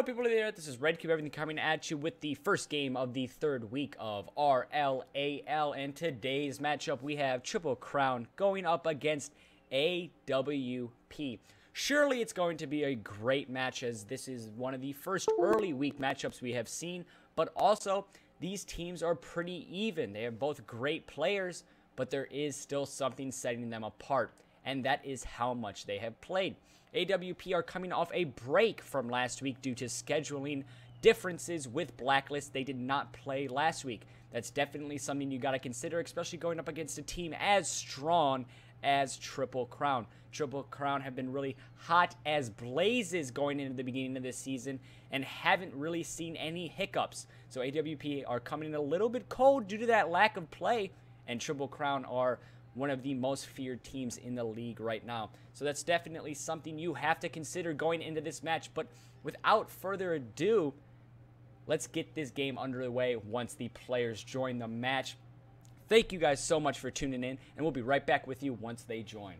Hello people of the internet, this is Red Cube, everything coming at you with the first game of the third week of RLAL, and today's matchup we have Triple Crown going up against AWP. Surely it's going to be a great match, as this is one of the first early week matchups we have seen, but also these teams are pretty even. They are both great players, but there is still something setting them apart, and that is how much they have played. AWP are coming off a break from last week due to scheduling differences with Blacklist. They did not play last week. That's definitely something you got to consider, especially going up against a team as strong as Triple Crown. Triple Crown have been really hot as blazes going into the beginning of this season and haven't really seen any hiccups. So AWP are coming in a little bit cold due to that lack of play, and Triple Crown are one of the most feared teams in the league right now. So that's definitely something you have to consider going into this match. But without further ado, let's get this game underway once the players join the match. Thank you guys so much for tuning in, and we'll be right back with you once they join.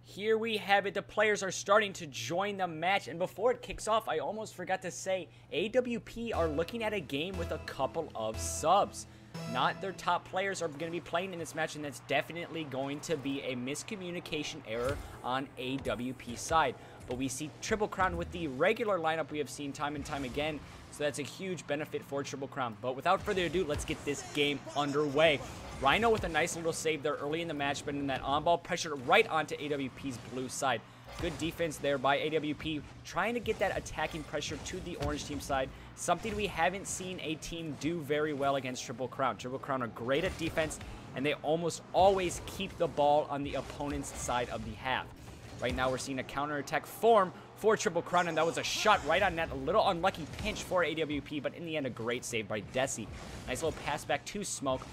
Here we have it. The players are starting to join the match, and before it kicks off, I almost forgot to say, AWP are looking at a game with a couple of subs. Not their top players are going to be playing in this match, and that's definitely going to be a miscommunication error on AWP's side. But we see Triple Crown with the regular lineup we have seen time and time again, so that's a huge benefit for Triple Crown. But without further ado, let's get this game underway. Rhino with a nice little save there early in the match, but in that on-ball pressure right onto AWP's blue side. Good defense there by AWP, trying to get that attacking pressure to the orange team side, something we haven't seen a team do very well against Triple Crown. Triple Crown are great at defense, and they almost always keep the ball on the opponent's side of the half. Right now we're seeing a counterattack form for Triple Crown, and that was a shot right on net. A little unlucky pinch for AWP, but in the end a great save by Desi. Nice little pass back to Smoke.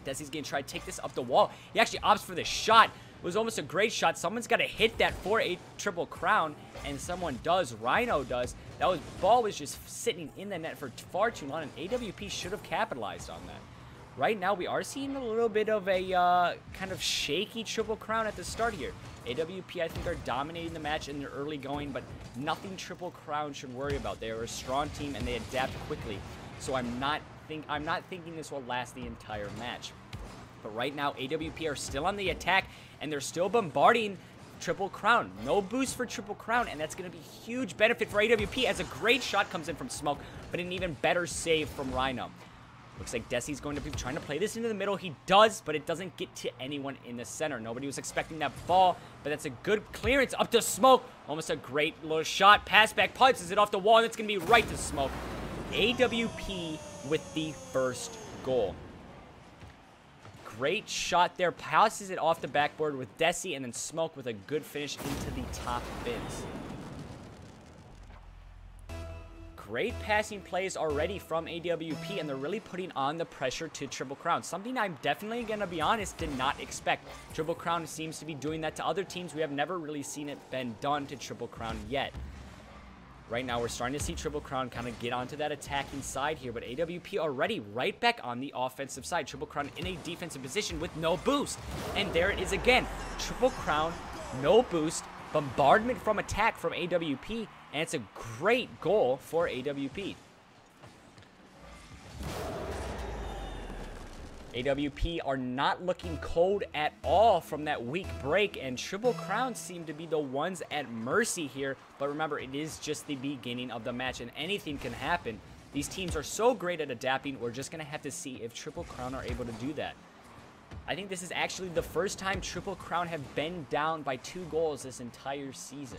Desi's going to try to take this up the wall. He actually opts for the shot. It was almost a great shot. Someone's got to hit that for a Triple Crown, and someone does. Rhino does. That ball was just sitting in the net for far too long, and AWP should have capitalized on that. Right now, we are seeing a little bit of a kind of shaky Triple Crown at the start here. AWP, I think, are dominating the match in their early going, but nothing Triple Crown should worry about. They are a strong team, and they adapt quickly. So I'm not thinking this will last the entire match. But right now, AWP are still on the attack, and they're still bombarding Triple Crown. No boost for Triple Crown, and that's going to be huge benefit for AWP as a great shot comes in from Smoke, but an even better save from Rhino. Looks like Desi's going to be trying to play this into the middle. He does, but it doesn't get to anyone in the center. Nobody was expecting that ball, but that's a good clearance up to Smoke. Almost a great little shot. Pass back, punches it off the wall, and it's going to be right to Smoke. AWP with the first goal. Great shot there, passes it off the backboard with Desi, and then Smoke with a good finish into the top bins. Great passing plays already from AWP, and they're really putting on the pressure to Triple Crown. Something I'm definitely going to be honest, did not expect. Triple Crown seems to be doing that to other teams. We have never really seen it been done to Triple Crown yet. Right now, we're starting to see Triple Crown kind of get onto that attacking side here, but AWP already right back on the offensive side. Triple Crown in a defensive position with no boost. And there it is again. Triple Crown, no boost, bombardment from attack from AWP, and it's a great goal for AWP. AWP are not looking cold at all from that weak break, and Triple Crown seem to be the ones at mercy here. But remember, it is just the beginning of the match, and anything can happen. These teams are so great at adapting, we're just going to have to see if Triple Crown are able to do that. I think this is actually the first time Triple Crown have been down by 2 goals this entire season.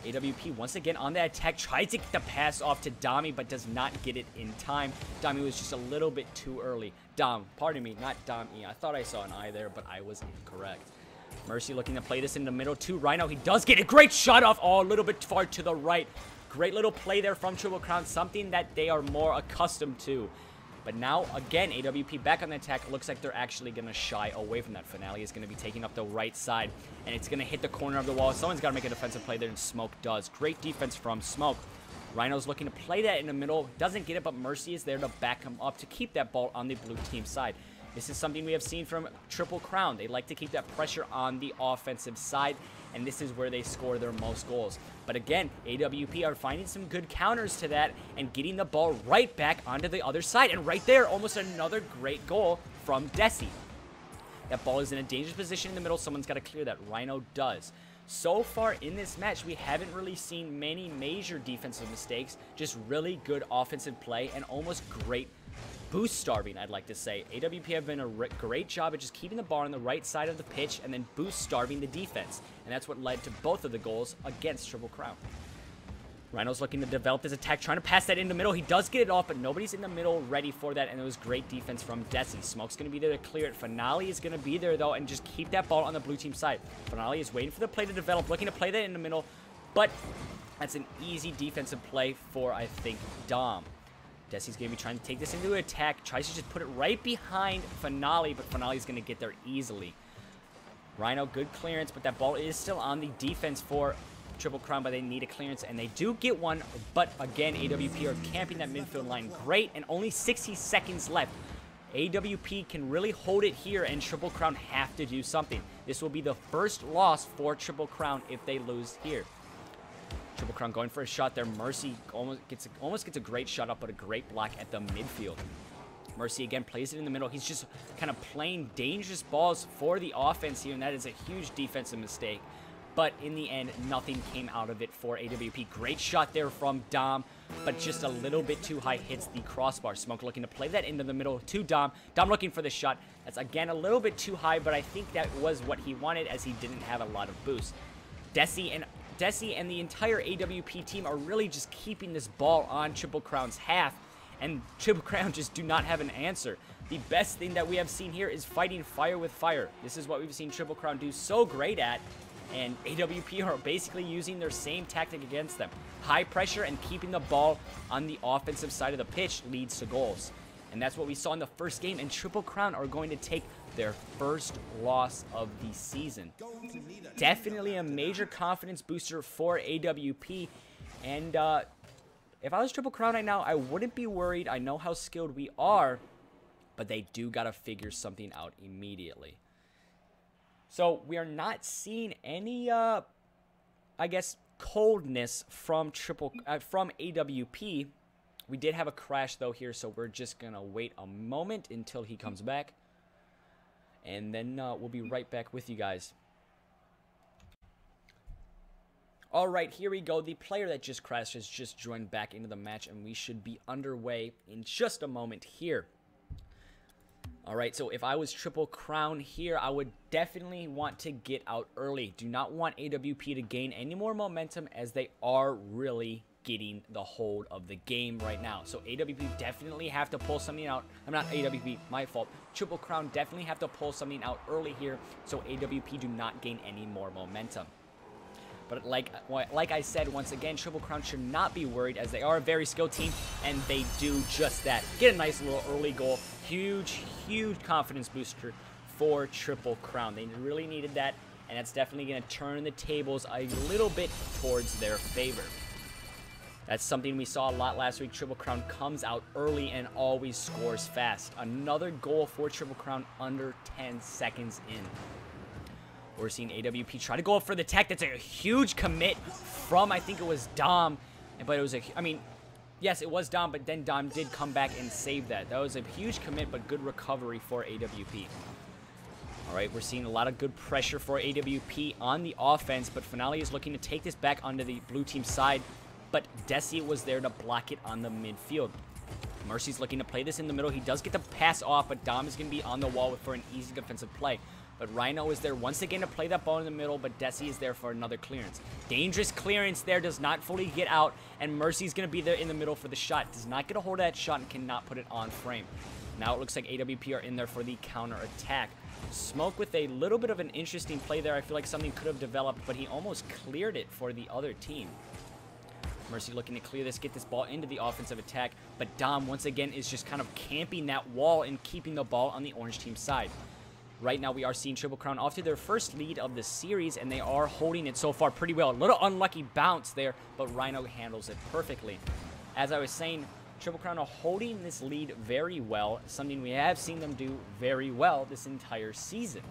AWP once again on the attack, tries to get the pass off to Dami, but does not get it in time. Dami was just a little bit too early. Pardon me, not Dami. I thought I saw an I there, but I was incorrect. Mercy looking to play this in the middle to Rhino. He does get a great shot off. Oh, a little bit far to the right. Great little play there from Triple Crown, something that they are more accustomed to. But now, again, AWP back on the attack. Looks like they're actually going to shy away from that. Finale is going to be taking up the right side, and it's going to hit the corner of the wall. Someone's got to make a defensive play there, and Smoke does. Great defense from Smoke. Rhino's looking to play that in the middle. Doesn't get it, but Mercy is there to back him up to keep that ball on the blue team side. This is something we have seen from Triple Crown. They like to keep that pressure on the offensive side, and this is where they score their most goals. But again, AWP are finding some good counters to that and getting the ball right back onto the other side. And right there, almost another great goal from Desi. That ball is in a dangerous position in the middle. Someone's got to clear that. Rhino does. So far in this match, we haven't really seen many major defensive mistakes, just really good offensive play and almost great boost starving, I'd like to say. AWP have been a great job at just keeping the ball on the right side of the pitch and then boost starving the defense. And that's what led to both of the goals against Triple Crown. Rhino's looking to develop his attack, trying to pass that in the middle. He does get it off, but nobody's in the middle ready for that, and it was great defense from Desi. Smoke's going to be there to clear it. Finale is going to be there, though, and just keep that ball on the blue team side. Finale is waiting for the play to develop, looking to play that in the middle, but that's an easy defensive play for, I think, Dom. Desi's going to be trying to take this into an attack, tries to just put it right behind Finale, but Finale's going to get there easily. Rhino, good clearance, but that ball is still on the defense for Triple Crown, but they need a clearance, and they do get one, but again, AWP are camping that midfield line great, and only 60 seconds left. AWP can really hold it here, and Triple Crown have to do something. This will be the first loss for Triple Crown if they lose here. Triple Crown going for a shot there. Mercy almost gets a great shot up, but a great block at the midfield. Mercy again plays it in the middle. He's just kind of playing dangerous balls for the offense here, and that is a huge defensive mistake. But in the end, nothing came out of it for AWP. Great shot there from Dom, but just a little bit too high, hits the crossbar. Smoke looking to play that into the middle to Dom. Dom looking for the shot. That's, again, a little bit too high, but I think that was what he wanted as he didn't have a lot of boost. Desi and the entire AWP team are really just keeping this ball on Triple Crown's half, and Triple Crown just do not have an answer. The best thing that we have seen here is fighting fire with fire. This is what we've seen Triple Crown do so great at, and AWP are basically using their same tactic against them. High pressure and keeping the ball on the offensive side of the pitch leads to goals. And that's what we saw in the first game, and Triple Crown are going to take their first loss of the season. Definitely a major confidence booster for AWP, and if I was Triple Crown right now, I wouldn't be worried. I know how skilled we are, but they do got to figure something out immediately. So we are not seeing any, I guess, coldness from AWP. We did have a crash, though, here, so we're just going to wait a moment until he comes back. And then we'll be right back with you guys. All right, here we go. The player that just crashed has just joined back into the match, and we should be underway in just a moment here. All right, so if I was Triple Crown here, I would definitely want to get out early. Do not want AWP to gain any more momentum, as they are really getting the hold of the game right now. So AWP definitely have to pull something out. I'm not AWP, my fault. Triple Crown definitely have to pull something out early here, so AWP do not gain any more momentum. But like I said, once again, Triple Crown should not be worried, as they are a very skilled team, and they do just that. Get a nice little early goal. Huge, huge confidence booster for Triple Crown. They really needed that, and that's definitely going to turn the tables a little bit towards their favor. That's something we saw a lot last week. Triple Crown comes out early and always scores fast. Another goal for Triple Crown under 10 seconds in. We're seeing AWP try to go up for the tech. That's a huge commit from, I think it was Dom. But it was yes, it was Dom, but then Dom did come back and save that. That was a huge commit, but good recovery for AWP. All right, we're seeing a lot of good pressure for AWP on the offense, but Finale is looking to take this back onto the blue team side, but Desi was there to block it on the midfield. Mercy's looking to play this in the middle. He does get the pass off, but Dom is going to be on the wall for an easy defensive play. But Rhino is there once again to play that ball in the middle, but Desi is there for another clearance. Dangerous clearance there, does not fully get out, and Mercy's going to be there in the middle for the shot. Does not get a hold of that shot and cannot put it on frame. Now it looks like AWP are in there for the counter attack. Smoke with a little bit of an interesting play there. I feel like something could have developed, but he almost cleared it for the other team. Mercy looking to clear this, get this ball into the offensive attack, but Dom once again is just kind of camping that wall and keeping the ball on the orange team side. Right now, we are seeing Triple Crown off to their first lead of the series, and they are holding it so far pretty well. A little unlucky bounce there, but Rhino handles it perfectly. As I was saying, Triple Crown are holding this lead very well, something we have seen them do very well this entire season.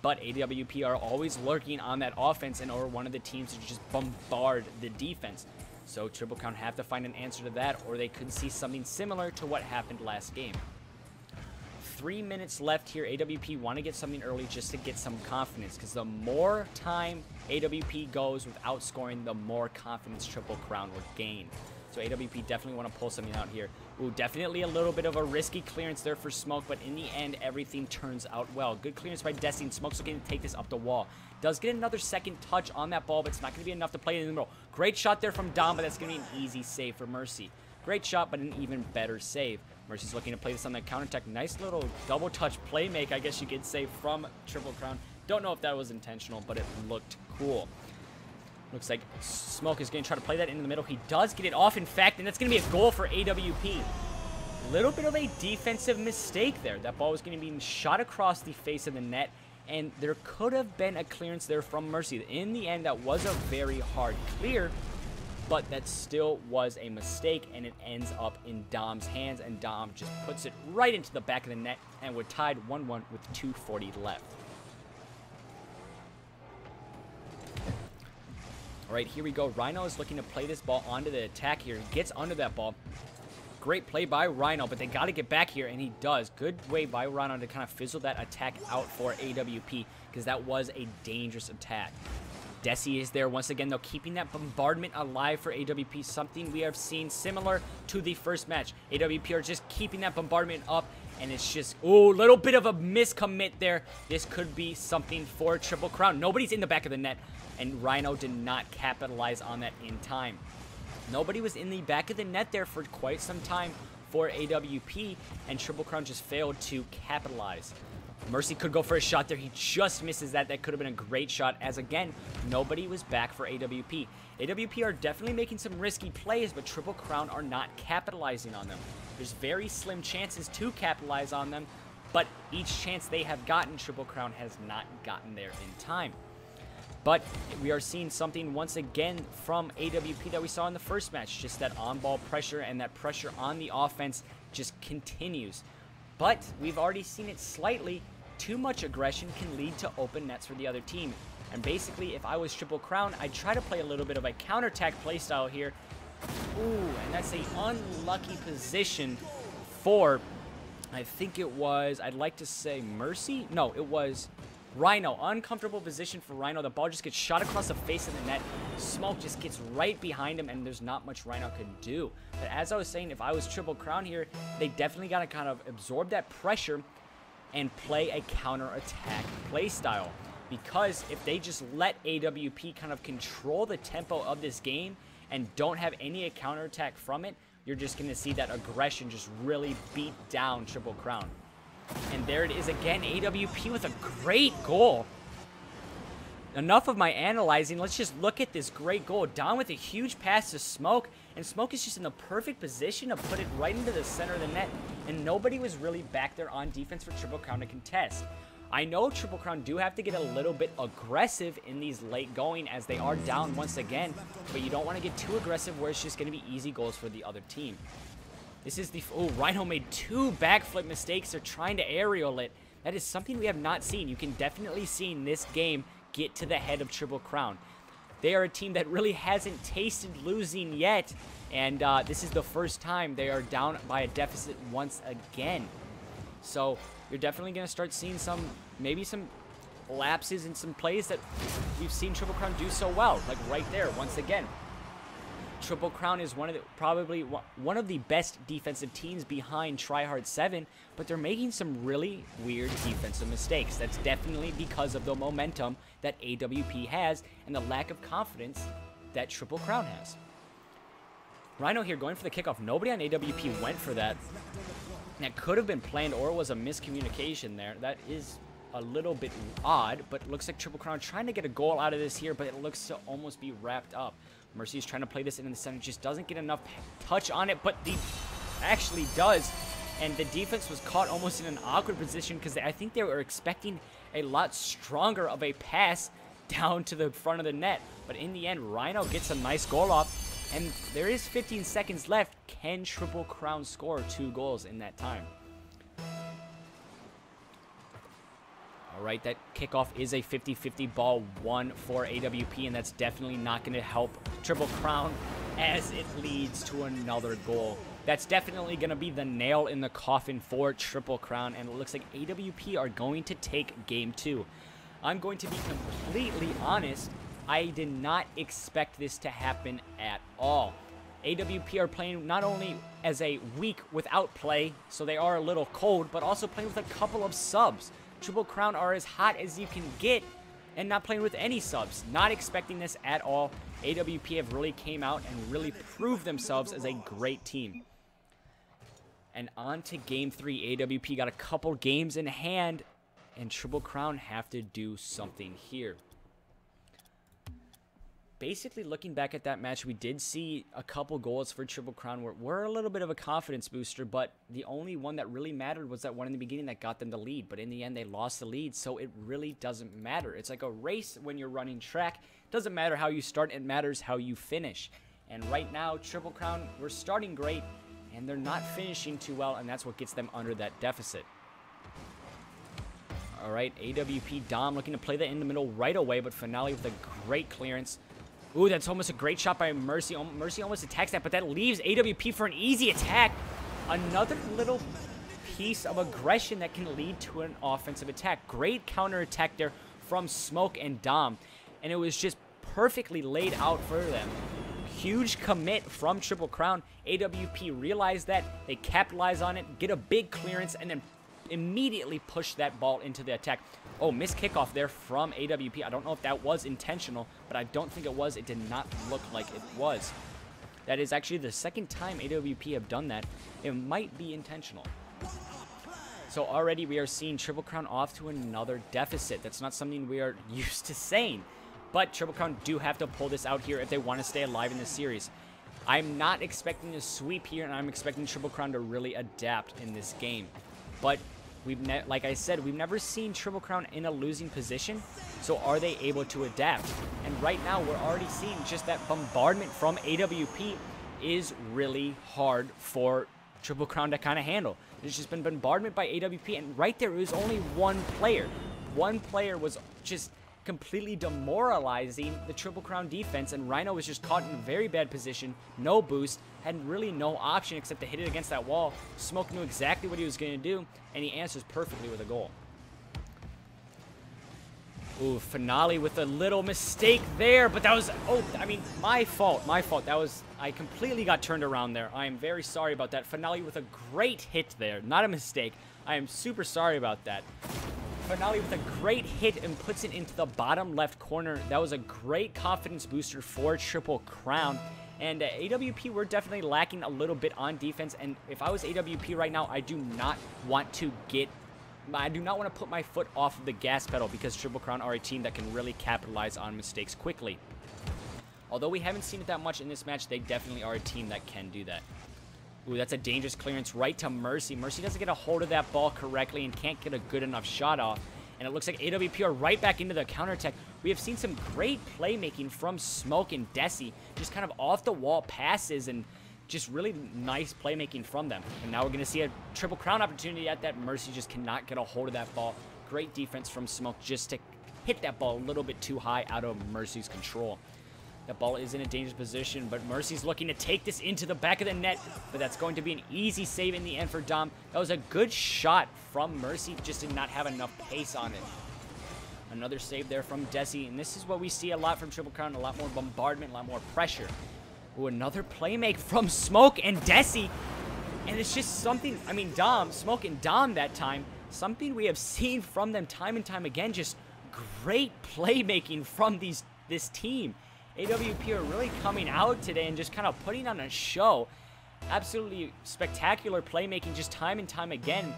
But AWP are always lurking on that offense and are one of the teams to just bombard the defense. So Triple Crown have to find an answer to that, or they could see something similar to what happened last game. 3 minutes left here. AWP want to get something early just to get some confidence, because the more time AWP goes without scoring, the more confidence Triple Crown will gain. So AWP definitely want to pull something out here. Ooh, definitely a little bit of a risky clearance there for Smoke, but in the end, everything turns out well. Good clearance by Destiny. Smoke's looking to take this up the wall. Does get another second touch on that ball, but it's not going to be enough to play it in the middle. Great shot there from Dom, but that's going to be an easy save for Mercy. Great shot, but an even better save. Mercy's looking to play this on the counter attack. Nice little double touch play make, I guess you could say, from Triple Crown. Don't know if that was intentional, but it looked cool. Looks like Smoke is going to try to play that into the middle. He does get it off, in fact, and that's going to be a goal for AWP. Little bit of a defensive mistake there. That ball was going to be shot across the face of the net, and there could have been a clearance there from Mercy. In the end, that was a very hard clear, but that still was a mistake, and it ends up in Dom's hands, and Dom just puts it right into the back of the net, and we're tied 1-1 with 2:40 left. All right, here we go. Rhino is looking to play this ball onto the attack here. He gets under that ball. Great play by Rhino, but they got to get back here, and he does. Good way by Rhino to kind of fizzle that attack out for AWP, because that was a dangerous attack. Desi is there once again, though, keeping that bombardment alive for AWP, something we have seen similar to the first match. AWP are just keeping that bombardment up, and it's just, ooh, little bit of a miscommit there. This could be something for Triple Crown. Nobody's in the back of the net, and Rhino did not capitalize on that in time. Nobody was in the back of the net there for quite some time for AWP, and Triple Crown just failed to capitalize. Mercy could go for a shot there. He just misses that. That could have been a great shot, as again, nobody was back for AWP. AWP are definitely making some risky plays, but Triple Crown are not capitalizing on them. There's very slim chances to capitalize on them, but each chance they have gotten, Triple Crown has not gotten there in time. But we are seeing something once again from AWP that we saw in the first match. Just that on-ball pressure, and that pressure on the offense just continues. But we've already seen it slightly. Too much aggression can lead to open nets for the other team. And basically, if I was Triple Crown, I'd try to play a little bit of a counterattack playstyle here. Ooh, and that's an unlucky position for, I think it was, I'd like to say Mercy? No, it was Rhino. Uncomfortable position for Rhino. The ball just gets shot across the face of the net. Smoke just gets right behind him, and there's not much Rhino could do. But as I was saying, if I was Triple Crown here, they definitely got to kind of absorb that pressure and play a counter-attack play style. Because if they just let AWP kind of control the tempo of this game and don't have any counterattack from it, you're just going to see that aggression just really beat down Triple Crown. And there it is again, AWP with a great goal. Enough of my analyzing. Let's just look at this great goal. Down with a huge pass to Smoke, and Smoke is just in the perfect position to put it right into the center of the net, and nobody was really back there on defense for Triple Crown to contest. I know Triple Crown do have to get a little bit aggressive in these late going, as they are down once again, but you don't want to get too aggressive where it's just going to be easy goals for the other team. This is the, oh, Rhino made 2 backflip mistakes. They're trying to aerial it. That is something we have not seen. You can definitely see in this game get to the head of Triple Crown. They are a team that really hasn't tasted losing yet, and this is the first time they are down by a deficit once again. So you're definitely going to start seeing some, maybe some lapses in some plays that we've seen Triple Crown do so well, like right there once again. Triple Crown is probably one of the best defensive teams behind Tryhard 7, but they're making some really weird defensive mistakes. That's definitely because of the momentum that AWP has and the lack of confidence that Triple Crown has. Rhino here going for the kickoff. Nobody on AWP went for that. That could have been planned, or was a miscommunication there. That is a little bit odd, but it looks like Triple Crown trying to get a goal out of this here, but it looks to almost be wrapped up. Mercy is trying to play this in the center, just doesn't get enough touch on it, but the actually does. And the defense was caught almost in an awkward position, because I think they were expecting a lot stronger of a pass down to the front of the net. But in the end, Rhino gets a nice goal off, and there is 15 seconds left. Can Triple Crown score 2 goals in that time? All right, that kickoff is a 50-50 ball one for AWP, and that's definitely not going to help Triple Crown as it leads to another goal. That's definitely going to be the nail in the coffin for Triple Crown, and it looks like AWP are going to take game 2. I'm going to be completely honest, I did not expect this to happen at all. AWP are playing not only as a week without play, so they are a little cold, but also playing with a couple of subs. Triple Crown are as hot as you can get and not playing with any subs. Not expecting this at all. AWP have really came out and really proved themselves as a great team. And on to game 3. AWP got a couple games in hand, and Triple Crown have to do something here. Basically, looking back at that match, we did see a couple goals for Triple Crown were a little bit of a confidence booster, but the only one that really mattered was that one in the beginning that got them the lead. But in the end, they lost the lead, so it really doesn't matter. It's like a race when you're running track. It doesn't matter how you start, it matters how you finish. And right now, Triple Crown, we're starting great, and they're not finishing too well, and that's what gets them under that deficit. All right, AWP Dom looking to play that in the middle right away, but Finale with a great clearance. Ooh, that's almost a great shot by Mercy. Mercy almost attacks that, but that leaves AWP for an easy attack. Another little piece of aggression that can lead to an offensive attack. Great counter attack there from Smoke and Dom, and it was just perfectly laid out for them. Huge commit from Triple Crown. AWP realized that, they capitalize on it, get a big clearance, and then immediately push that ball into the attack. Oh, missed kickoff there from AWP. I don't know if that was intentional, but I don't think it was. It did not look like it was. That is actually the second time AWP have done that. It might be intentional. So already we are seeing Triple Crown off to another deficit. That's not something we are used to saying. But Triple Crown do have to pull this out here if they want to stay alive in this series. I'm not expecting a sweep here, and I'm expecting Triple Crown to really adapt in this game. But like I said, we've never seen Triple Crown in a losing position, so are they able to adapt? And right now, we're already seeing just that bombardment from AWP is really hard for Triple Crown to kind of handle. There's just been bombardment by AWP, and right there, it was only one player. One player was just completely demoralizing the Triple Crown defense, and Rhino was just caught in a very bad position, no boost, had really no option except to hit it against that wall. Smoke knew exactly what he was going to do, and he answers perfectly with a goal. Ooh, Finale with a little mistake there, but that was, oh, I mean, my fault. That was, I completely got turned around there. I am very sorry about that. Finale with a great hit there, not a mistake. I am super sorry about that. Finale with a great hit and puts it into the bottom left corner. That was a great confidence booster for Triple Crown. And AWP, we're definitely lacking a little bit on defense. And if I was AWP right now, I do not want to put my foot off of the gas pedal, because Triple Crown are a team that can really capitalize on mistakes quickly. Although we haven't seen it that much in this match, they definitely are a team that can do that. Ooh, that's a dangerous clearance right to Mercy. Mercy doesn't get a hold of that ball correctly and can't get a good enough shot off. And it looks like AWP are right back into the counterattack. We have seen some great playmaking from Smoke and Desi. Just kind of off-the-wall passes and just really nice playmaking from them. And now we're going to see a Triple Crown opportunity at that. Mercy just cannot get a hold of that ball. Great defense from Smoke just to hit that ball a little bit too high out of Mercy's control. That ball is in a dangerous position, but Mercy's looking to take this into the back of the net, but that's going to be an easy save in the end for Dom. That was a good shot from Mercy, just did not have enough pace on it. Another save there from Desi, and this is what we see a lot from Triple Crown, a lot more bombardment, a lot more pressure. Ooh, another play make from Smoke and Desi, and it's just something, I mean, Smoke and Dom that time, something we have seen from them time and time again, just great playmaking from this team. AWP are really coming out today and just kind of putting on a show. Absolutely spectacular playmaking just time and time again.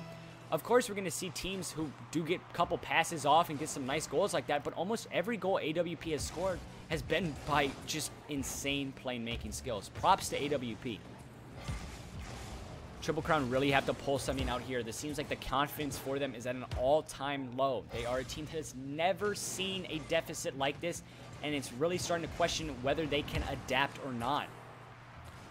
Of course, we're going to see teams who do get a couple passes off and get some nice goals like that, but almost every goal AWP has scored has been by just insane playmaking skills. Props to AWP. Triple Crown really have to pull something out here. This seems like the confidence for them is at an all-time low. They are a team that has never seen a deficit like this, and it's really starting to question whether they can adapt or not.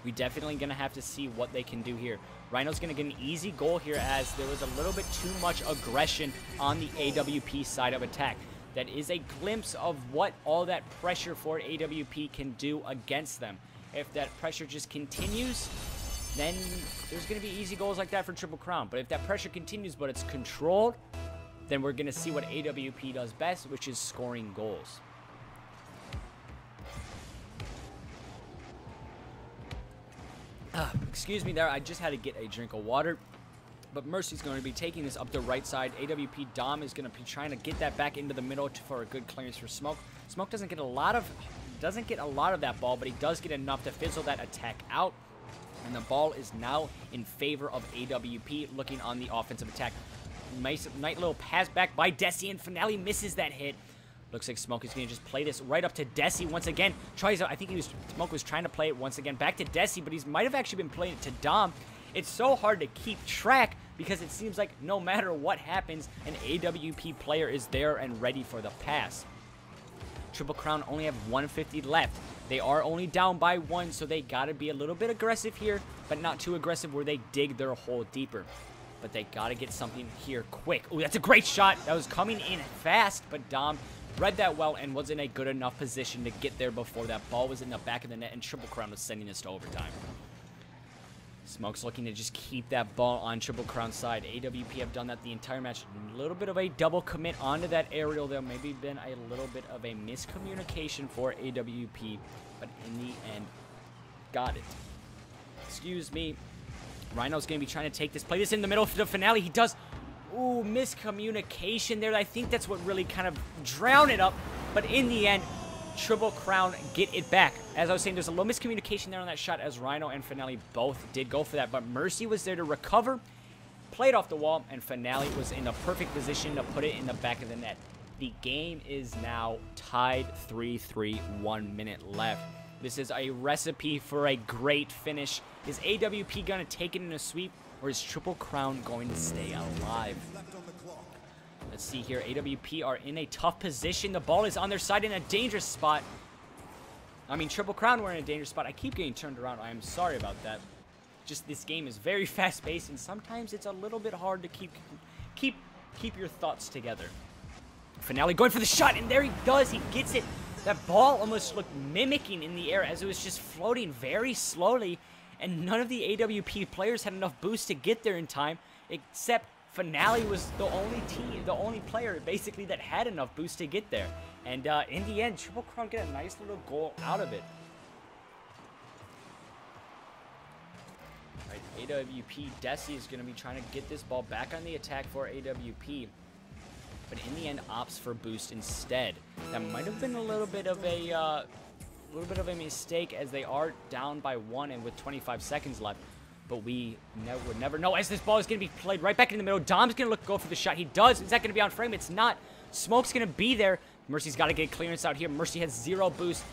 We definitely going to have to see what they can do here. Rhino's going to get an easy goal here as there was a little bit too much aggression on the AWP side of attack. That is a glimpse of what all that pressure for AWP can do against them. If that pressure just continues, then there's going to be easy goals like that for Triple Crown. But if that pressure continues but it's controlled, then we're going to see what AWP does best, which is scoring goals. Excuse me there, I just had to get a drink of water. But Mercy's going to be taking this up the right side. AWP Dom is going to be trying to get that back into the middle for a good clearance for Smoke. Smoke doesn't get a lot of that ball, but he does get enough to fizzle that attack out. And the ball is now in favor of AWP, looking on the offensive attack. Nice little pass back by Desi, and Finale misses that hit. Looks like Smoke is going to just play this right up to Desi once again. I think Smoke was trying to play it once again back to Desi, but he might have actually been playing it to Dom. It's so hard to keep track because it seems like no matter what happens, an AWP player is there and ready for the pass. Triple Crown only have 150 left. They are only down by 1, so they got to be a little bit aggressive here, but not too aggressive where they dig their hole deeper. But they got to get something here quick. Oh, that's a great shot. That was coming in fast, but Dom read that well and was in a good enough position to get there before that ball was in the back of the net, and Triple Crown was sending this to overtime. Smoke's looking to just keep that ball on Triple Crown's side. AWP have done that the entire match. A little bit of a double commit onto that aerial. There maybe been a little bit of a miscommunication for AWP, but in the end, got it. Excuse me. Rhino's going to be trying to take this, play this in the middle for the Finale. He does. Ooh, miscommunication there. I think that's what really kind of drowned it up, but in the end, Triple Crown get it back. As I was saying, there's a little miscommunication there on that shot as Rhino and Finale both did go for that, but Mercy was there to recover, played off the wall, and Finale was in a perfect position to put it in the back of the net. The game is now tied 3-3, 1 minute left. This is a recipe for a great finish. Is AWP going to take it in a sweep, or is Triple Crown going to stay alive? Let's see here. AWP are in a tough position. The ball is on their side in a dangerous spot. I mean, Triple Crown were in a dangerous spot. I keep getting turned around. I am sorry about that. Just this game is very fast-paced, and sometimes it's a little bit hard to keep your thoughts together. Finale going for the shot, and there he does. He gets it. That ball almost looked mimicking in the air as it was just floating very slowly, and none of the AWP players had enough boost to get there in time, except Finale was the only player basically that had enough boost to get there. And in the end, Triple Crown get a nice little goal out of it. All right, AWP Desi is going to be trying to get this ball back on the attack for AWP, but in the end opts for boost instead. That might have been a little bit of a mistake as they are down by 1 and with 25 seconds left. But we would never know as this ball is going to be played right back in the middle. Dom's going to go for the shot. He does. Is that going to be on frame? It's not. Smoke's going to be there. Mercy's got to get clearance out here. Mercy has zero boost,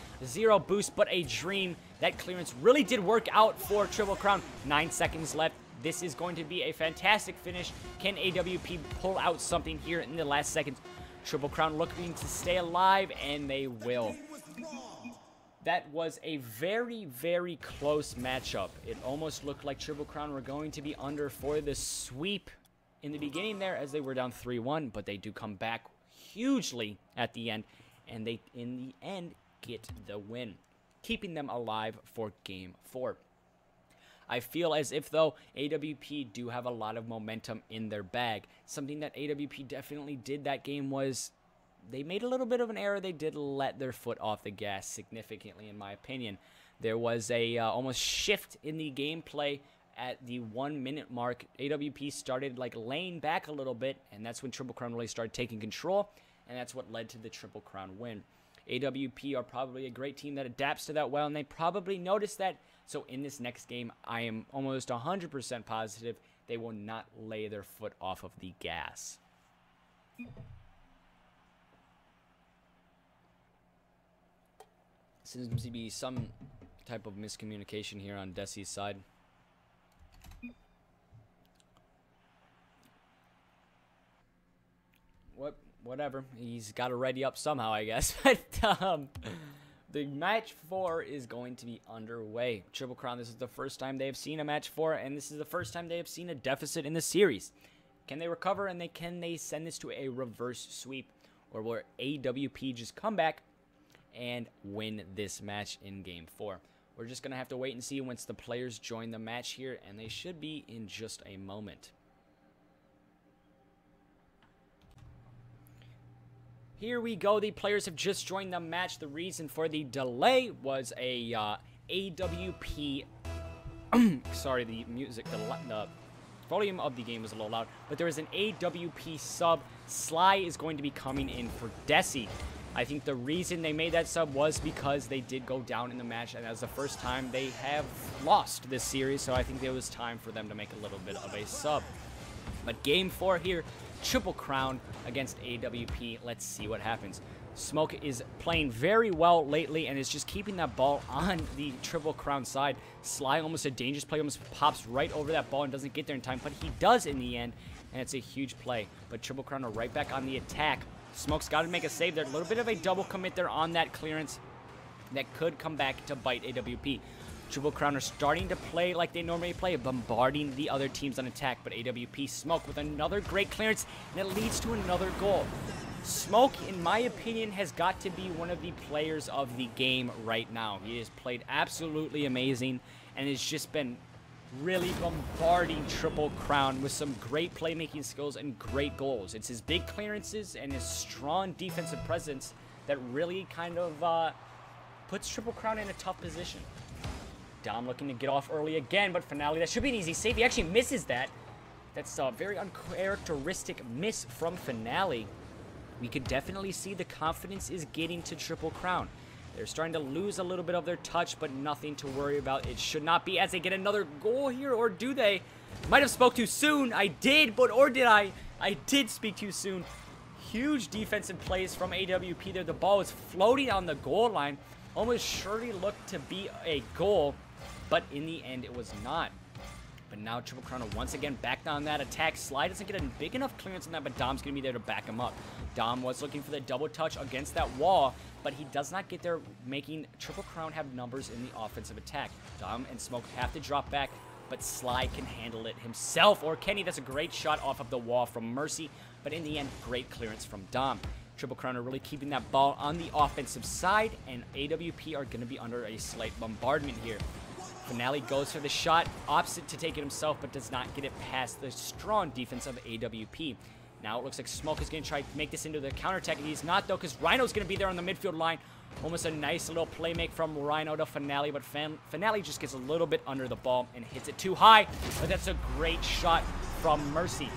but a dream. That clearance really did work out for Triple Crown. 9 seconds left. This is going to be a fantastic finish. Can AWP pull out something here in the last seconds? Triple Crown looking to stay alive, and they will. That was a very, very close matchup. It almost looked like Triple Crown were going to be under for the sweep in the beginning there as they were down 3-1, but they do come back hugely at the end, and they, in the end, get the win, keeping them alive for Game 4. I feel as if, though, AWP do have a lot of momentum in their bag. Something that AWP definitely did that game was they made a little bit of an error. They did let their foot off the gas significantly, in my opinion. There was a almost shift in the gameplay at the 1 minute mark. AWP started like laying back a little bit, and that's when Triple Crown really started taking control, and that's what led to the Triple Crown win. AWP are probably a great team that adapts to that well, and they probably noticed that. So in this next game, I am almost 100% positive they will not lay their foot off of the gas. Seems to be some type of miscommunication here on Desi's side. Whatever. He's got to ready up somehow, I guess. But The match 4 is going to be underway. Triple Crown, this is the first time they have seen a match 4, and this is the first time they have seen a deficit in the series. Can they recover, and can they send this to a reverse sweep? Or will AWP just come back and win this match in Game 4? We're just going to have to wait and see once the players join the match here, and they should be in just a moment. Here we go. The players have just joined the match. The reason for the delay was a AWP. Sorry, the music, the volume of the game was a little loud. But there is an AWP sub. Sly is going to be coming in for Desi. I think the reason they made that sub was because they did go down in the match, and that was the first time they have lost this series. So I think it was time for them to make a little bit of a sub. But Game 4 here. Triple Crown against AWP. Let's see what happens. Smoke is playing very well lately and is just keeping that ball on the Triple Crown side. Sly, almost a dangerous play, almost pops right over that ball and doesn't get there in time, but he does in the end, and it's a huge play. But Triple Crown are right back on the attack. Smoke's got to make a save there. A little bit of a double commit there on that clearance that could come back to bite AWP. Triple Crown are starting to play like they normally play, bombarding the other teams on attack, but AWP Smoke with another great clearance, and it leads to another goal. Smoke, in my opinion, has got to be one of the players of the game right now. He has played absolutely amazing, and has just been really bombarding Triple Crown with some great playmaking skills and great goals. It's his big clearances and his strong defensive presence that really kind of puts Triple Crown in a tough position. Dom looking to get off early again, but Finale, that should be an easy save. He actually misses that. That's a very uncharacteristic miss from Finale. We could definitely see the confidence is getting to Triple Crown. They're starting to lose a little bit of their touch, but nothing to worry about. It should not be as they get another goal here, or do they? Might have spoke too soon. I did, but or did I? I did speak too soon. Huge defensive plays from AWP there. The ball was floating on the goal line. Almost surely looked to be a goal, but in the end, it was not. But now Triple Crown are once again back on that attack. Sly doesn't get a big enough clearance on that, but Dom's going to be there to back him up. Dom was looking for the double touch against that wall, but he does not get there, making Triple Crown have numbers in the offensive attack. Dom and Smoke have to drop back, but Sly can handle it himself. Or Kenny, that's a great shot off of the wall from Mercy, but in the end, great clearance from Dom. Triple Crown are really keeping that ball on the offensive side, and AWP are going to be under a slight bombardment here. Finale goes for the shot, opposite to take it himself, but does not get it past the strong defense of AWP. Now it looks like Smoke is going to try to make this into the counterattack, and he's not, though, because Rhino's going to be there on the midfield line. Almost a nice little play make from Rhino to Finale, but Finale just gets a little bit under the ball and hits it too high, but that's a great shot from Mercy.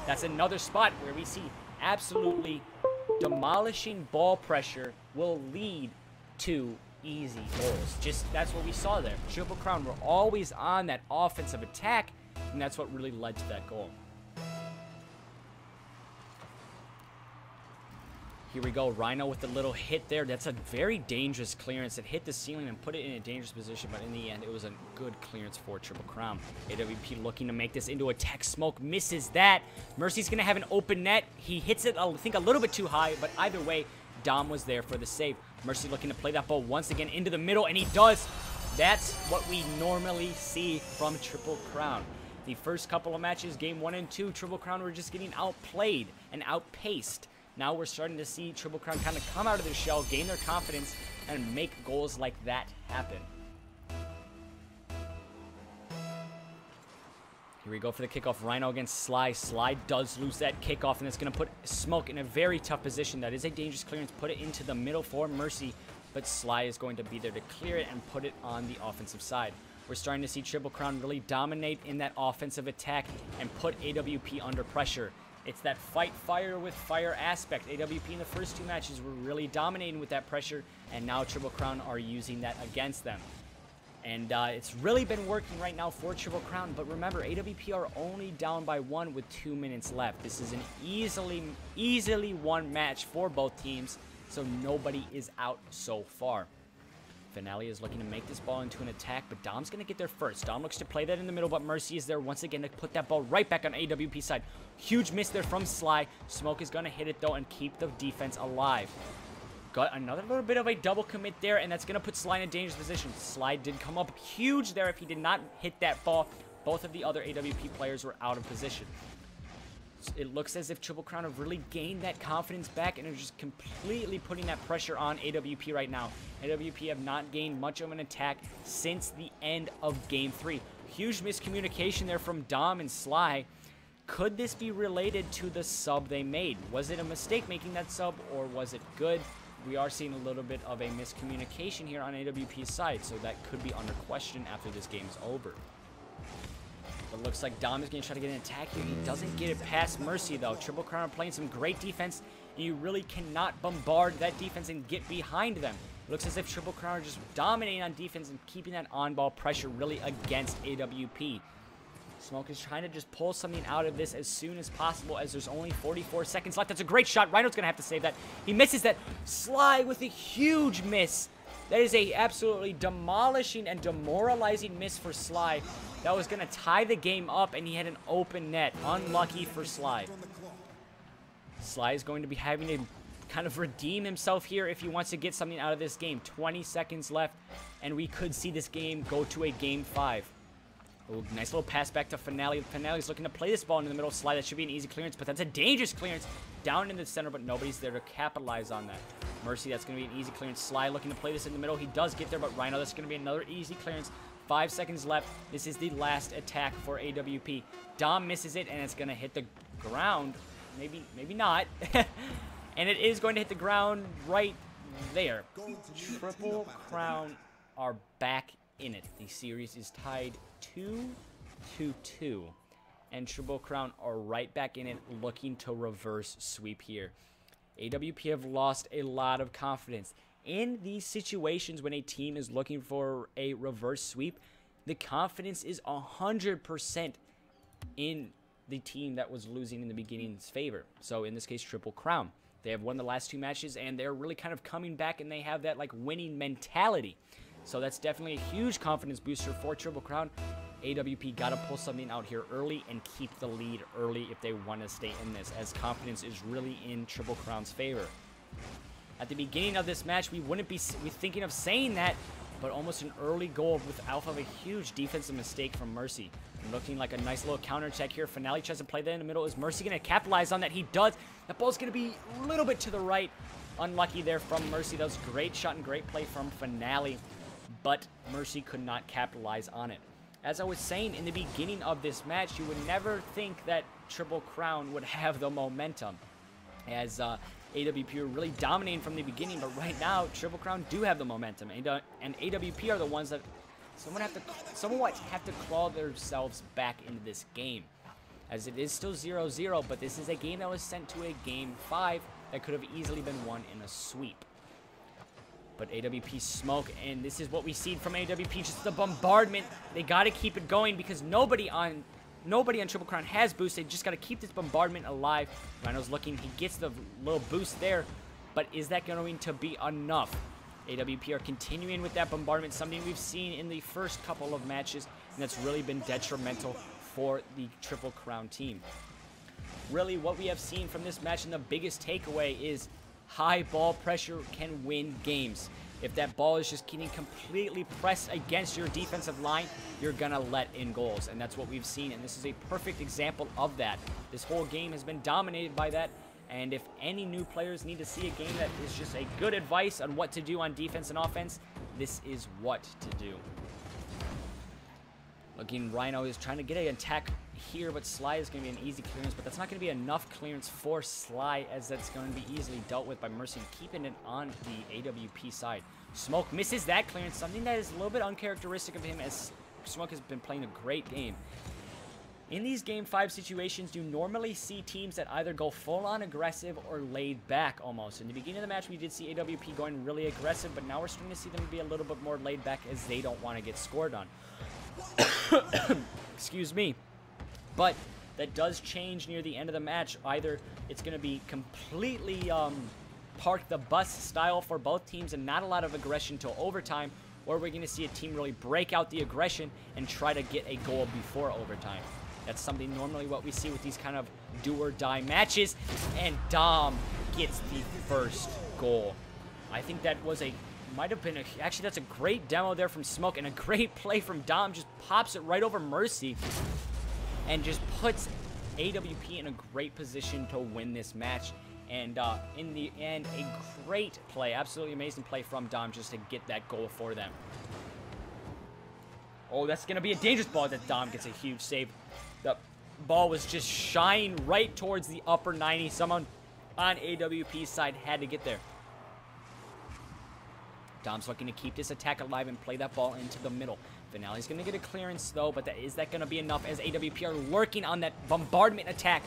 That's another spot where we see absolutely demolishing ball pressure will lead to easy goals. Just that's what we saw there. Triple Crown were always on that offensive attack, and that's what really led to that goal. Here we go. Rhino with the little hit there. That's a very dangerous clearance. It hit the ceiling and put it in a dangerous position, but in the end, it was a good clearance for Triple Crown. AWP looking to make this into a tech. Smoke misses that. Mercy's going to have an open net. He hits it, I think, a little bit too high, but either way, Dom was there for the save. Mercy looking to play that ball once again into the middle, and he does. That's what we normally see from Triple Crown. The first couple of matches, game 1 and 2, Triple Crown were just getting outplayed and outpaced. Now we're starting to see Triple Crown kind of come out of their shell, gain their confidence, and make goals like that happen. Here we go for the kickoff. Rhino against Sly. Sly does lose that kickoff, and it's going to put Smoke in a very tough position. That is a dangerous clearance. Put it into the middle for Mercy, but Sly is going to be there to clear it and put it on the offensive side. We're starting to see Triple Crown really dominate in that offensive attack and put AWP under pressure. It's that fight fire with fire aspect. AWP in the first 2 matches were really dominating with that pressure, and now Triple Crown are using that against them. And it's really been working right now for Triple Crown, but remember, AWP are only down by 1 with 2 minutes left. This is an easily won match for both teams, so nobody is out so far. Finale is looking to make this ball into an attack, but Dom's going to get there first. Dom looks to play that in the middle, but Mercy is there once again to put that ball right back on AWP side. Huge miss there from Sly. Smoke is going to hit it, though, and keep the defense alive. got another little bit of a double commit there, and that's going to put Sly in a dangerous position. Sly did come up huge there. If he did not hit that ball, both of the other AWP players were out of position. It looks as if Triple Crown have really gained that confidence back and are just completely putting that pressure on AWP right now. AWP have not gained much of an attack since the end of Game 3. Huge miscommunication there from Dom and Sly. Could this be related to the sub they made? Was it a mistake making that sub, or was it good? We are seeing a little bit of a miscommunication here on AWP's side, so that could be under question after this game's over. It looks like Dom is going to try to get an attack here. He doesn't get it past Mercy, though. Triple Crown are playing some great defense. You really cannot bombard that defense and get behind them. It looks as if Triple Crown are just dominating on defense and keeping that on-ball pressure really against AWP. Smoke is trying to just pull something out of this as soon as possible, as there's only 44 seconds left. That's a great shot. Rhino's going to have to save that. He misses that. Sly with a huge miss. That is a absolutely demolishing and demoralizing miss for Sly. That was going to tie the game up, and he had an open net. Unlucky for Sly. Sly is going to be having to kind of redeem himself here if he wants to get something out of this game. 20 seconds left, and we could see this game go to a Game 5. Ooh, nice little pass back to Finale. Finale's looking to play this ball in the middle of Sly. That should be an easy clearance, but that's a dangerous clearance down in the center, but nobody's there to capitalize on that. Mercy, that's going to be an easy clearance. Sly looking to play this in the middle. He does get there, but Rhino, that's going to be another easy clearance. 5 seconds left. This is the last attack for AWP. Dom misses it, and it's going to hit the ground. Maybe not. And it is going to hit the ground right there. Triple Crown are back in it. The series is tied 2-2. And Triple Crown are right back in it, looking to reverse sweep here. AWP have lost a lot of confidence. In these situations when a team is looking for a reverse sweep, the confidence is 100% in the team that was losing in the beginning's favor. So in this case, Triple Crown. They have won the last 2 matches, and they're really kind of coming back, and they have that like winning mentality. So that's definitely a huge confidence booster for Triple Crown. AWP got to pull something out here early and keep the lead early if they want to stay in this, as confidence is really in Triple Crown's favor. At the beginning of this match, we wouldn't be thinking of saying that, but almost an early goal with Alpha of a huge defensive mistake from Mercy. Looking like a nice little counterattack here. Finale tries to play that in the middle. Is Mercy going to capitalize on that? He does. That ball's going to be a little bit to the right. Unlucky there from Mercy. That was a great shot and great play from Finale, but Mercy could not capitalize on it. As I was saying in the beginning of this match, you would never think that Triple Crown would have the momentum, as AWP are really dominating from the beginning, but right now, Triple Crown do have the momentum, and AWP are the ones that somewhat have to claw themselves back into this game, as it is still 0-0, but this is a game that was sent to a Game 5 that could have easily been won in a sweep. But AWP smoke, and this is what we see from AWP, just the bombardment. They got to keep it going because nobody on Triple Crown has boost. They just got to keep this bombardment alive. Rhino's looking, he gets the little boost there, but is that going to be enough? AWP are continuing with that bombardment, something we've seen in the first couple of matches, and that's really been detrimental for the Triple Crown team. Really, what we have seen from this match, and the biggest takeaway, is high ball pressure can win games. If that ball is just getting completely pressed against your defensive line, you're going to let in goals. And that's what we've seen, and this is a perfect example of that. This whole game has been dominated by that, and if any new players need to see a game that is just a good advice on what to do on defense and offense, this is what to do. Looking, Rhino is trying to get an attack here, but Sly is going to be an easy clearance, but that's not going to be enough clearance for Sly, as that's going to be easily dealt with by Mercy, and keeping it on the AWP side. Smoke misses that clearance, something that is a little bit uncharacteristic of him, as Smoke has been playing a great game. In these Game 5 situations, you normally see teams that either go full-on aggressive or laid back almost. In the beginning of the match, we did see AWP going really aggressive, but now we're starting to see them be a little bit more laid back, as they don't want to get scored on. Excuse me. But that does change near the end of the match. Either it's going to be completely park the bus style for both teams and not a lot of aggression till overtime, or we're going to see a team really break out the aggression and try to get a goal before overtime. That's something normally what we see with these kind of do or die matches, and Dom gets the first goal. I think that was might have been actually, that's a great demo there from Smoke, and a great play from Dom. Just pops it right over Mercy and just puts AWP in a great position to win this match. And in the end, a great play, absolutely amazing play from Dom just to get that goal for them. Oh, that's going to be a dangerous ball that Dom gets a huge save. The ball was just shying right towards the upper 90. Someone on AWP's side had to get there. Dom's looking to keep this attack alive and play that ball into the middle. Finale's going to get a clearance, though, but is that going to be enough as AWP are lurking on that bombardment attack?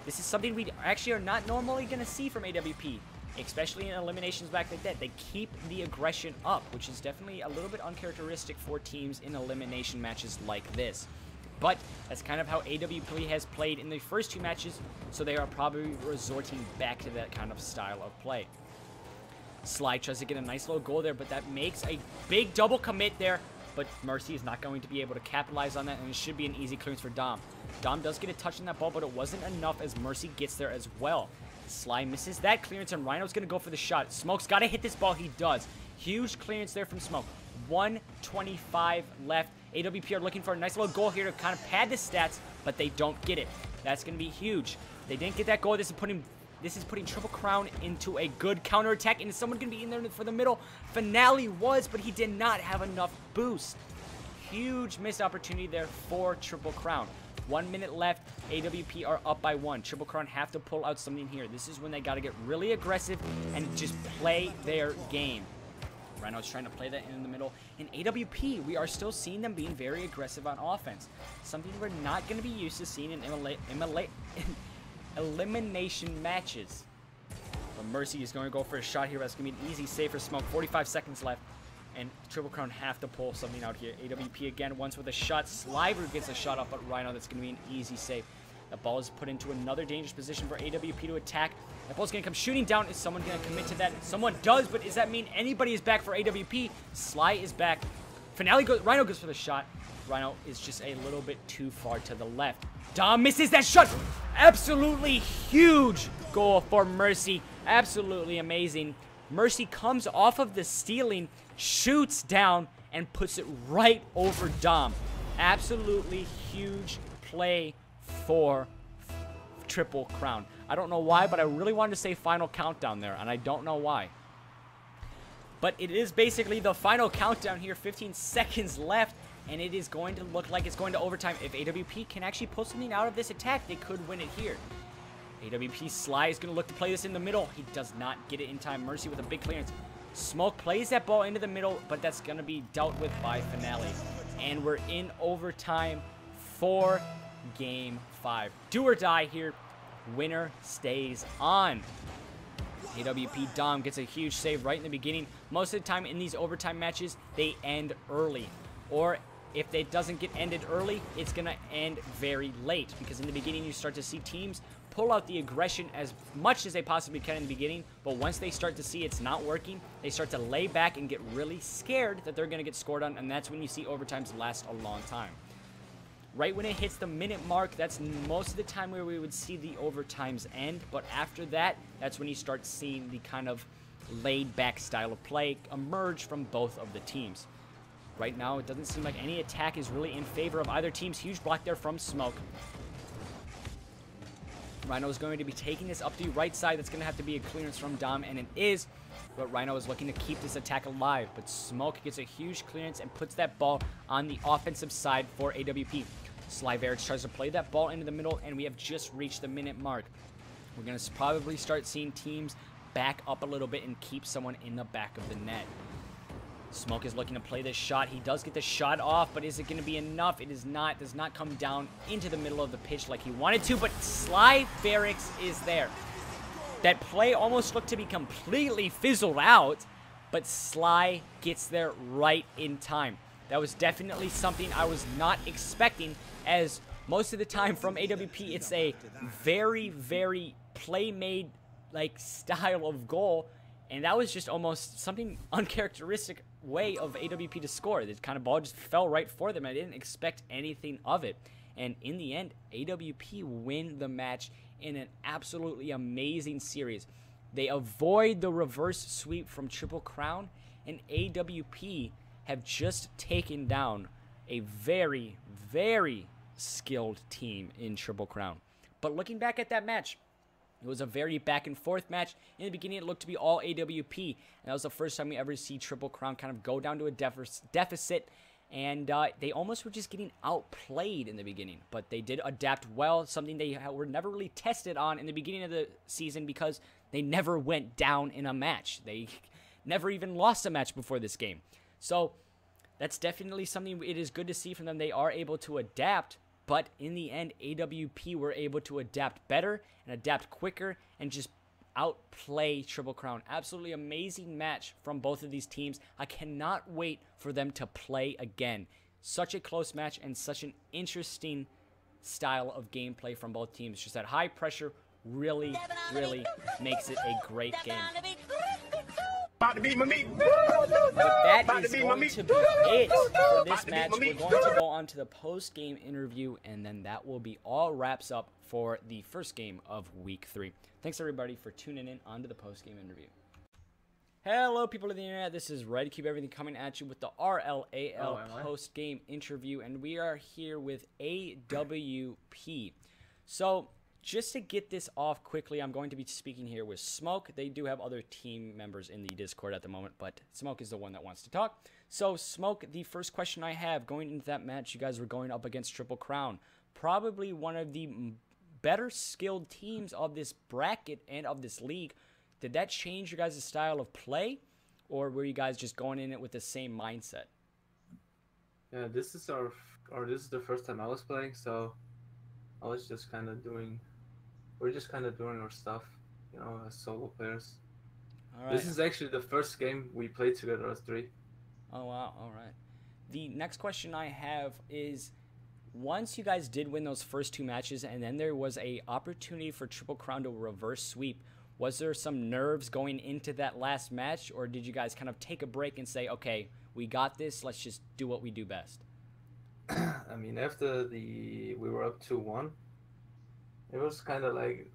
This is something we actually are not normally going to see from AWP, especially in eliminations back like that. They keep the aggression up, which is definitely a little bit uncharacteristic for teams in elimination matches like this. But that's kind of how AWP has played in the first 2 matches, so they are probably resorting back to that kind of style of play. Sly tries to get a nice little goal there, but that makes a big double commit there. But Mercy is not going to be able to capitalize on that, and it should be an easy clearance for Dom. Dom does get a touch on that ball, but it wasn't enough as Mercy gets there as well. Sly misses that clearance, and Rhino's going to go for the shot. Smoke's got to hit this ball. He does. Huge clearance there from Smoke. 1:25 left. AWP are looking for a nice little goal here to kind of pad the stats, but they don't get it. That's going to be huge. They didn't get that goal. This is putting Triple Crown into a good counterattack, and is someone going to be in there for the middle? Finale was, but he did not have enough boost. Huge missed opportunity there for Triple Crown. 1 minute left. AWP are up by 1. Triple Crown have to pull out something here. This is when they got to get really aggressive and just play their game. Rhino's trying to play that in the middle. In AWP, we are still seeing them being very aggressive on offense. Something we're not going to be used to seeing in elimination matches. But Mercy is going to go for a shot here. That's going to be an easy save for Smoke. 45 seconds left. And Triple Crown have to pull something out here. AWP again, once with a shot. Sliver gets a shot off, but Rhino, that's going to be an easy save. The ball is put into another dangerous position for AWP to attack. That ball's going to come shooting down. Is someone going to commit to that? Someone does, but does that mean anybody is back for AWP? Sly is back. Finale goes. Rhino goes for the shot. Rhino is just a little bit too far to the left. Dom misses that shot. Absolutely huge goal for Mercy. Absolutely amazing. Mercy comes off of the stealing, shoots down, and puts it right over Dom. Absolutely huge play for Triple Crown. I don't know why, but I really wanted to say final countdown there, and I don't know why. But it is basically the final countdown here. 15 seconds left, and it is going to look like it's going to overtime. If AWP can actually pull something out of this attack, they could win it here. AWP Sly is going to look to play this in the middle. He does not get it in time. Mercy with a big clearance. Smoke plays that ball into the middle, but that's going to be dealt with by Finale. And we're in overtime for Game 5. Do or die here. Winner stays on. AWP Dom gets a huge save right in the beginning. Most of the time in these overtime matches, they end early. Or if it doesn't get ended early, it's going to end very late. Because in the beginning, you start to see teams pull out the aggression as much as they possibly can in the beginning. But once they start to see it's not working, they start to lay back and get really scared that they're going to get scored on. And that's when you see overtimes last a long time. Right when it hits the minute mark, that's most of the time where we would see the overtimes end. But after that, that's when you start seeing the kind of laid-back style of play emerge from both of the teams. Right now, it doesn't seem like any attack is really in favor of either team's huge block there from Smoke. Rhino is going to be taking this up the right side. That's going to have to be a clearance from Dom, and it is. But Rhino is looking to keep this attack alive. But Smoke gets a huge clearance and puts that ball on the offensive side for AWP. Slyvarix tries to play that ball into the middle, and we have just reached the minute mark. We're going to probably start seeing teams back up a little bit and keep someone in the back of the net. Smoke is looking to play this shot. He does get the shot off, but is it going to be enough? It is not. Does not come down into the middle of the pitch like he wanted to, but Slyvarix is there. That play almost looked to be completely fizzled out, but Sly gets there right in time. That was definitely something I was not expecting, as most of the time from AWP, it's a very, very play-made like style of goal, and that was just almost something uncharacteristic way of AWP to score. The kind of ball just fell right for them. I didn't expect anything of it. And in the end, AWP win the match in an absolutely amazing series. They avoid the reverse sweep from Triple Crown, and AWP have just taken down a very, very skilled team in Triple Crown. But looking back at that match, it was a very back and forth match. In the beginning, it looked to be all AWP, and that was the first time we ever see Triple Crown kind of go down to a deficit, and they almost were just getting outplayed in the beginning. But they did adapt well, something they were never really tested on in the beginning of the season because they never went down in a match. They never even lost a match before this game. So that's definitely something it is good to see from them. They are able to adapt, but in the end, AWP were able to adapt better and adapt quicker and just outplay Triple Crown. Absolutely amazing match from both of these teams. I cannot wait for them to play again. Such a close match and such an interesting style of gameplay from both teams. Just that high pressure really, really makes it a great game. But that is going to be it for this match. We're going to go on to the post-game interview, and then that will be all wraps up for the first game of Week 3. Thanks, everybody, for tuning in onto the post-game interview. Hello, people of the internet. This is Red Cube Everything coming at you with the RLAL post-game interview, and we are here with AWP. So, just to get this off quickly, I'm going to be speaking here with Smoke. They do have other team members in the Discord at the moment, but Smoke is the one that wants to talk. So, Smoke, the first question I have, going into that match, you guys were going up against Triple Crown. Probably one of the better skilled teams of this bracket and of this league. Did that change your guys' style of play, or were you guys just going in it with the same mindset? Yeah, this is the first time I was playing, so I was just kind of doing... We're just kind of doing our stuff, you know, as solo players. All right. This is actually the first game we played together as 3. Oh, wow. All right. The next question I have is, once you guys did win those first 2 matches, and then there was a opportunity for Triple Crown to reverse sweep, was there some nerves going into that last match, or did you guys kind of take a break and say, okay, we got this, let's just do what we do best? I mean, after we were up 2-1, it was kind of like,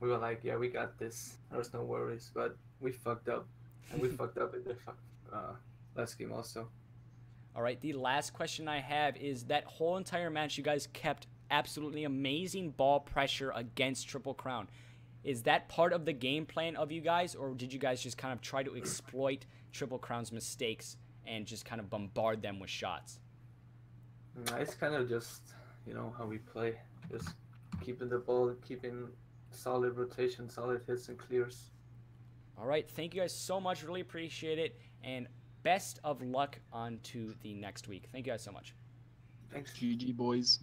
we were like, yeah, we got this. There's no worries. But we fucked up. And we fucked up in the last game also. All right, the last question I have is that whole entire match, you guys kept absolutely amazing ball pressure against Triple Crown. Is that part of the game plan of you guys, or did you guys just kind of try to exploit Triple Crown's mistakes and just kind of bombard them with shots? It's kind of just, you know, how we play. Just keeping the ball, keeping solid rotation, solid hits and clears. All right, thank you guys so much. Really appreciate it, and best of luck on to the next week. Thank you guys so much. Thanks. GG, boys.